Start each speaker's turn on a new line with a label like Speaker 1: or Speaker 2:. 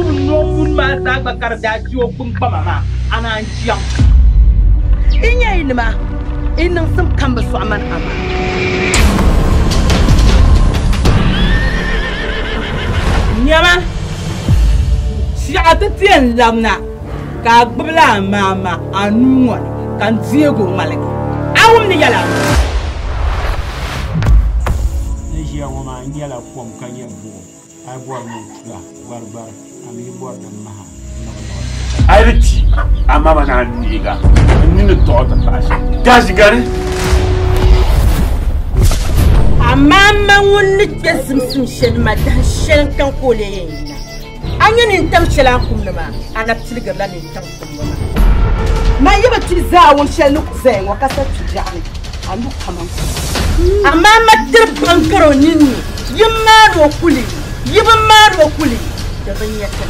Speaker 1: no ma ta ba kar da ciwo kun ba mama ana ciyan
Speaker 2: in yayi ni ma in nan sun kan ba su aman ama nyama si atatian lamna ka gbla mama anu kan Diego malaki awum ni yala
Speaker 3: ni ya ngoma nyala pom kan yebo ay bo no la barbar ami bo dan maha
Speaker 4: Ariti amama na niga nini tota tashi gashi gare
Speaker 2: amama wonni kesim shed madan shen kan kole yina anya nin tam shela kumnama ana tilga la nin tam kumnama ma yaba tilza won shel nuk zay wa kasa tijani andu kaman amama dir bankaro nini yimma do kuli yimma do kuli da ban yakka